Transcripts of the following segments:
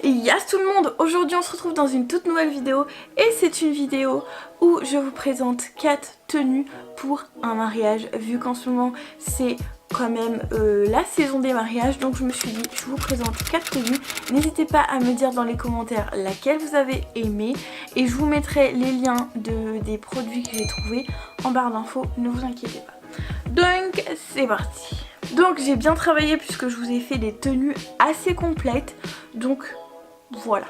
Yes tout le monde, aujourd'hui on se retrouve dans une toute nouvelle vidéo et c'est une vidéo où je vous présente 4 tenues pour un mariage vu qu'en ce moment c'est quand même la saison des mariages, donc je me suis dit je vous présente 4 tenues. N'hésitez pas à me dire dans les commentaires laquelle vous avez aimé et je vous mettrai les liens des produits que j'ai trouvés en barre d'infos, ne vous inquiétez pas. Donc c'est parti. Donc j'ai bien travaillé puisque je vous ai fait des tenues assez complètes, donc voilà.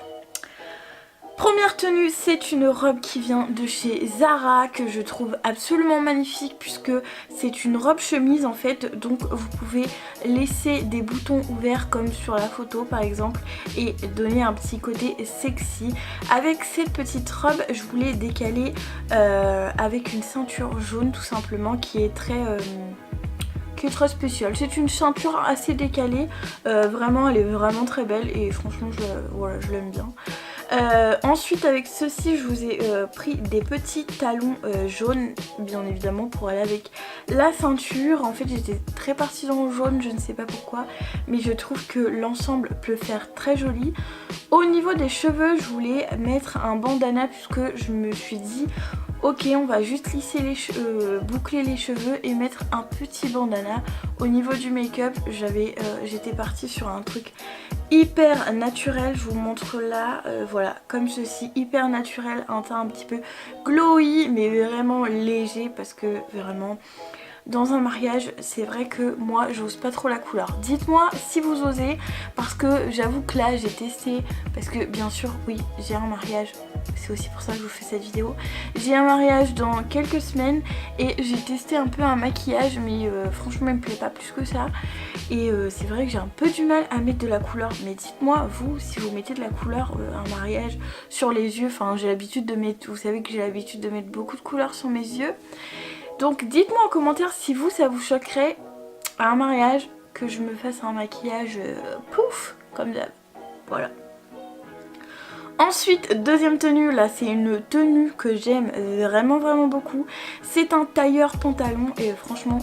Première tenue, c'est une robe qui vient de chez Zara que je trouve absolument magnifique puisque c'est une robe chemise en fait, donc vous pouvez laisser des boutons ouverts comme sur la photo par exemple et donner un petit côté sexy. Avec cette petite robe, je voulais décaler avec une ceinture jaune tout simplement qui est très spéciale. C'est une ceinture assez décalée, vraiment elle est vraiment très belle et franchement je l'aime bien. Ensuite avec ceci je vous ai pris des petits talons jaunes bien évidemment pour aller avec la ceinture. En fait j'étais très partie dans le jaune, je ne sais pas pourquoi, mais je trouve que l'ensemble peut faire très joli. Au niveau des cheveux je voulais mettre un bandana puisque je me suis dit ok on va juste lisser les boucler les cheveux et mettre un petit bandana. Au niveau du make-up j'étais partie sur un truc hyper naturel, je vous montre là, voilà, comme ceci, hyper naturel, un teint un petit peu glowy mais vraiment léger parce que vraiment dans un mariage c'est vrai que moi j'ose pas trop la couleur. Dites-moi si vous osez parce que j'avoue que là j'ai testé, parce que bien sûr oui j'ai un mariage, c'est aussi pour ça que je vous fais cette vidéo, j'ai un mariage dans quelques semaines et j'ai testé un peu un maquillage mais franchement il me plaît pas plus que ça et c'est vrai que j'ai un peu du mal à mettre de la couleur. Mais dites-moi vous si vous mettez de la couleur un mariage sur les yeux, enfin j'ai l'habitude de mettre, vous savez que j'ai l'habitude de mettre beaucoup de couleur sur mes yeux. Donc dites-moi en commentaire si vous ça vous choquerait à un mariage que je me fasse un maquillage pouf comme d'hab. Voilà. Ensuite, deuxième tenue, là c'est une tenue que j'aime vraiment beaucoup. C'est un tailleur pantalon et franchement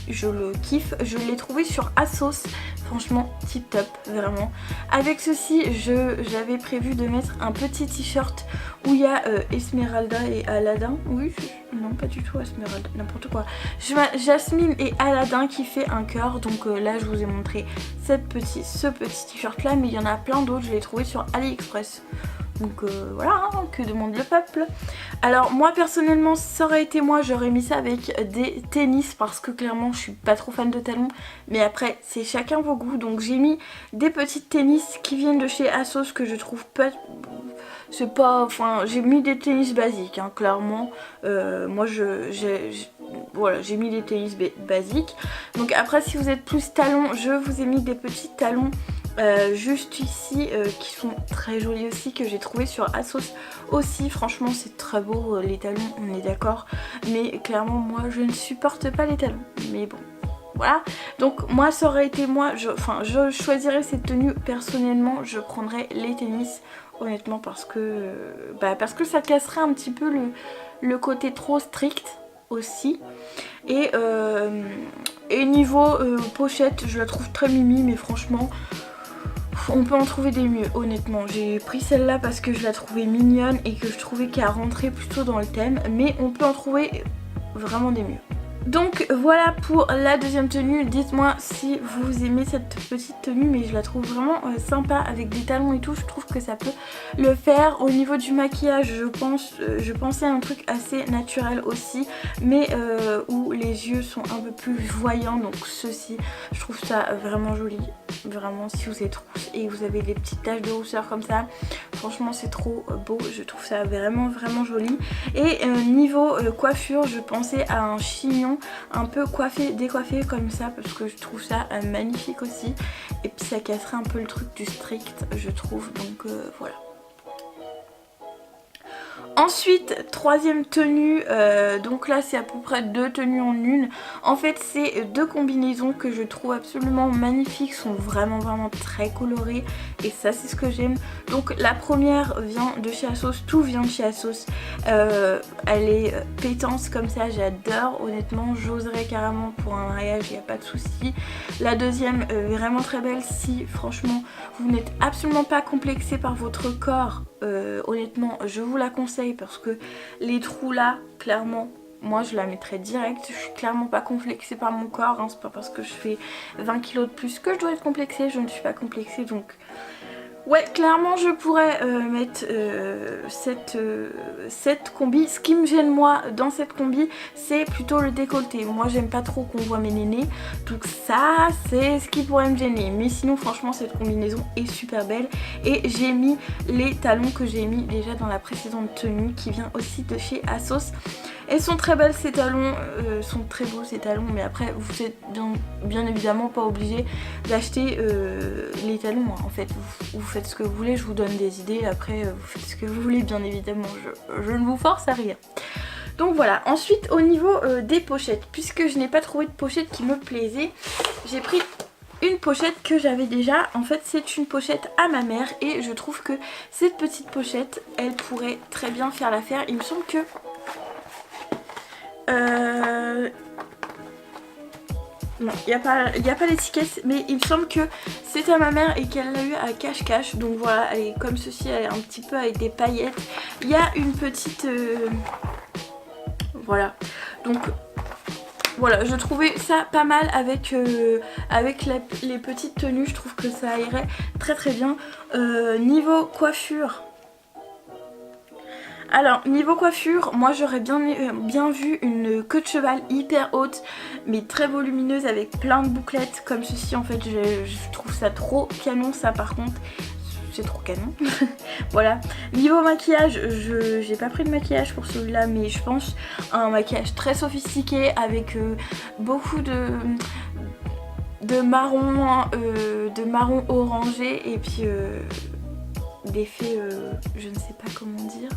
je le kiffe. Je l'ai trouvé sur ASOS, franchement tip top vraiment. Avec ceci j'avais prévu de mettre un petit t-shirt où il y a Esmeralda et Aladdin. Oui, non pas du tout Esmeralda, n'importe quoi. Jasmine et Aladdin qui fait un cœur. Donc là je vous ai montré ce petit t-shirt là, mais il y en a plein d'autres, je l'ai trouvé sur AliExpress. Donc voilà, hein, que demande le peuple. Alors moi personnellement, ça aurait été moi, j'aurais mis ça avec des tennis parce que clairement je suis pas trop fan de talons. Mais après c'est chacun vos goûts, donc j'ai mis des petites tennis qui viennent de chez ASOS que je trouve pas... C'est pas... Enfin j'ai mis des tennis basiques hein, clairement. Moi voilà, j'ai mis des tennis basiques. Donc après si vous êtes plus talons, je vous ai mis des petits talons juste ici qui sont très jolis aussi, que j'ai trouvé sur ASOS aussi. Franchement c'est très beau les talons, on est d'accord, mais clairement moi je ne supporte pas les talons, mais bon voilà. Donc moi ça aurait été moi, je choisirais cette tenue personnellement, je prendrais les tennis honnêtement parce que ça casserait un petit peu le côté trop strict aussi. Et niveau pochette je la trouve très mimi, mais franchement on peut en trouver des mieux honnêtement. J'ai pris celle-là parce que je la trouvais mignonne et que je trouvais qu'elle rentrait plutôt dans le thème, mais on peut en trouver vraiment des mieux. Donc voilà pour la deuxième tenue. Dites-moi si vous aimez cette petite tenue, mais je la trouve vraiment sympa avec des talons et tout. Je trouve que ça peut le faire. Au niveau du maquillage je pensais à un truc assez naturel aussi, mais où les yeux sont un peu plus voyants. Donc ceci, je trouve ça vraiment joli. Vraiment si vous êtes rousse et vous avez des petites taches de rousseur comme ça, franchement c'est trop beau. Je trouve ça vraiment joli. Et niveau coiffure, je pensais à un chignon un peu décoiffé comme ça parce que je trouve ça magnifique aussi, et puis ça casserait un peu le truc du strict je trouve, donc voilà. Ensuite, troisième tenue, donc là c'est à peu près 2 tenues en une. En fait c'est 2 combinaisons que je trouve absolument magnifiques, sont vraiment très colorées et ça c'est ce que j'aime. Donc la première vient de chez ASOS, tout vient de chez ASOS. Elle est pétance comme ça, j'adore, honnêtement j'oserais carrément pour un mariage, il n'y a pas de souci. La deuxième vraiment très belle, si franchement vous n'êtes absolument pas complexé par votre corps, honnêtement je vous la conseille parce que les trous là, clairement moi je la mettrais direct. Je suis clairement pas complexée par mon corps, hein. C'est pas parce que je fais 20 kilos de plus que je dois être complexée, je ne suis pas complexée, donc ouais, clairement je pourrais mettre cette combi. Ce qui me gêne moi dans cette combi, c'est plutôt le décolleté. Moi j'aime pas trop qu'on voit mes nénés, donc ça c'est ce qui pourrait me gêner. Mais sinon franchement cette combinaison est super belle. Et j'ai mis les talons que j'ai mis déjà dans la précédente tenue qui vient aussi de chez ASOS. Elles sont très belles ces talons, sont très beaux ces talons, mais après vous êtes bien évidemment pas obligé d'acheter les talons, hein. En fait vous faites ce que vous voulez, je vous donne des idées, après vous faites ce que vous voulez bien évidemment, je ne vous force à rien. Donc voilà, ensuite au niveau des pochettes, puisque je n'ai pas trouvé de pochette qui me plaisait, j'ai pris une pochette que j'avais déjà. En fait c'est une pochette à ma mère et je trouve que cette petite pochette elle pourrait très bien faire l'affaire. Il me semble que non, il n'y a pas l'étiquette, mais il me semble que c'est à ma mère et qu'elle l'a eu à cache-cache. Donc voilà, elle est comme ceci, elle est un petit peu avec des paillettes. Il y a une petite... voilà, donc voilà, je trouvais ça pas mal avec les petites tenues. Je trouve que ça irait très bien. Niveau coiffure... Alors niveau coiffure, moi j'aurais bien vu une queue de cheval hyper haute mais très volumineuse avec plein de bouclettes comme ceci. En fait je trouve ça trop canon, ça par contre c'est trop canon. Voilà. Niveau maquillage, j'ai pas pris de maquillage pour celui-là, mais je pense un maquillage très sophistiqué avec beaucoup de marron orangé et puis d'effet je ne sais pas comment dire.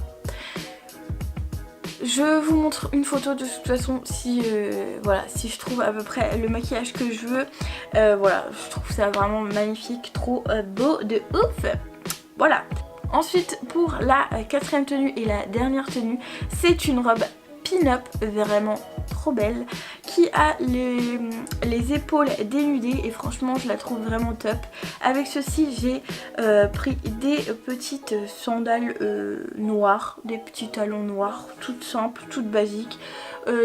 Je vous montre une photo de toute façon si, voilà, si je trouve à peu près le maquillage que je veux. Voilà, je trouve ça vraiment magnifique, trop beau de ouf. Voilà. Ensuite pour la quatrième tenue et la dernière tenue, c'est une robe pin-up vraiment trop belle qui a les épaules dénudées et franchement je la trouve vraiment top. Avec ceci j'ai pris des petites sandales noires, des petits talons noirs, toutes simples, toutes basiques.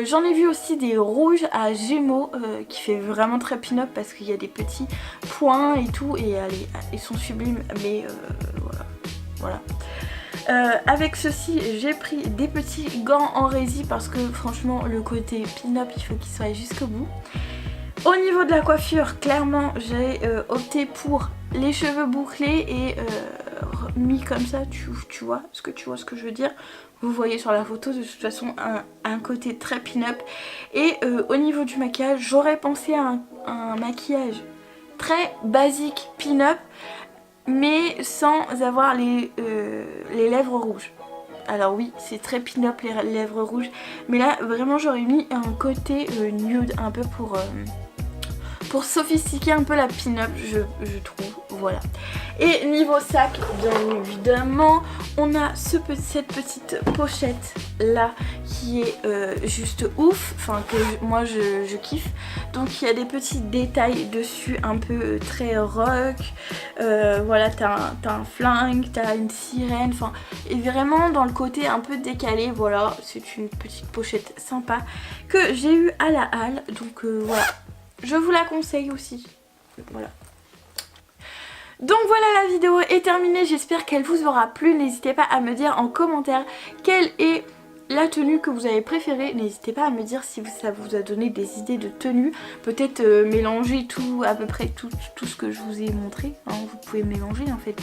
J'en ai vu aussi des rouges à gémeaux qui fait vraiment très pin-up parce qu'il y a des petits points et tout et ils sont sublimes, mais voilà. Avec ceci j'ai pris des petits gants en résille parce que franchement le côté pin-up il faut qu'il soit jusqu'au bout. Au niveau de la coiffure, clairement j'ai opté pour les cheveux bouclés et mis comme ça, tu vois ce que je veux dire. Vous voyez sur la photo de toute façon un côté très pin-up. Et au niveau du maquillage, j'aurais pensé à un maquillage très basique pin-up mais sans avoir les lèvres rouges. Alors oui, c'est très pin-up les lèvres rouges, mais là vraiment j'aurais mis un côté nude un peu pour sophistiquer un peu la pin-up, je trouve, voilà. Et niveau sac, bien évidemment, on a cette petite pochette là qui est juste ouf, enfin que moi je kiffe. Donc il y a des petits détails dessus un peu très rock, voilà, t'as un flingue, t'as une sirène, enfin, et vraiment dans le côté un peu décalé, voilà, c'est une petite pochette sympa que j'ai eu à la halle, donc voilà. Je vous la conseille aussi. Voilà. Donc voilà, la vidéo est terminée. J'espère qu'elle vous aura plu. N'hésitez pas à me dire en commentaire quelle est la tenue que vous avez préférée. N'hésitez pas à me dire si ça vous a donné des idées de tenue. Peut-être mélanger tout, à peu près tout ce que je vous ai montré. Hein. Vous pouvez mélanger en fait.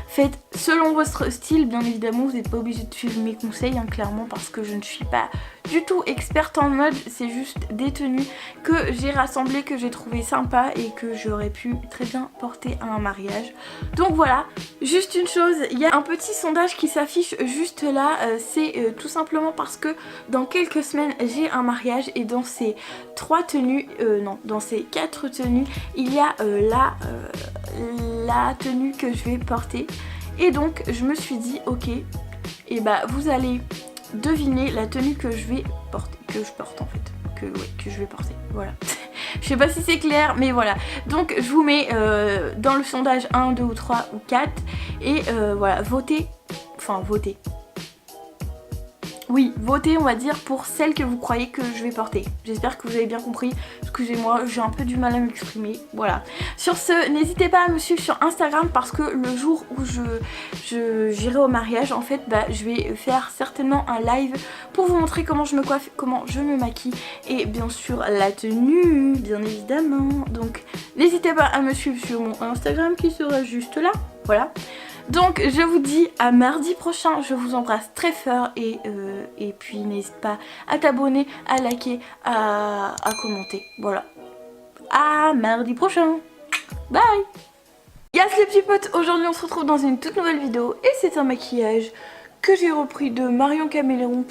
Faites selon votre style. Bien évidemment, vous n'êtes pas obligé de suivre mes conseils, hein, clairement, parce que je ne suis pas du tout experte en mode, c'est juste des tenues que j'ai rassemblées, que j'ai trouvé sympa et que j'aurais pu très bien porter à un mariage. Donc voilà, juste une chose, il y a un petit sondage qui s'affiche juste là, c'est tout simplement parce que dans quelques semaines j'ai un mariage et dans ces 3 tenues, non, dans ces 4 tenues, il y a la tenue que je vais porter. Et donc je me suis dit ok, et bah vous allez deviner la tenue que je vais porter, que je porte en fait, que je vais porter, voilà. Je sais pas si c'est clair mais voilà. Donc je vous mets dans le sondage 1, 2 ou 3 ou 4 et voilà, votez, enfin votez. Oui, votez on va dire pour celle que vous croyez que je vais porter. J'espère que vous avez bien compris. Excusez-moi, j'ai un peu du mal à m'exprimer. Voilà. Sur ce, n'hésitez pas à me suivre sur Instagram parce que le jour où j'irai au mariage, en fait, bah, je vais faire certainement un live pour vous montrer comment je me coiffe, comment je me maquille et bien sûr la tenue, bien évidemment. Donc n'hésitez pas à me suivre sur mon Instagram qui sera juste là. Voilà. Donc je vous dis à mardi prochain, je vous embrasse très fort et puis n'hésite pas à t'abonner, à liker, à commenter, voilà. À mardi prochain, bye. Yes les petits potes, aujourd'hui on se retrouve dans une toute nouvelle vidéo et c'est un maquillage que j'ai repris de Marion Caméléon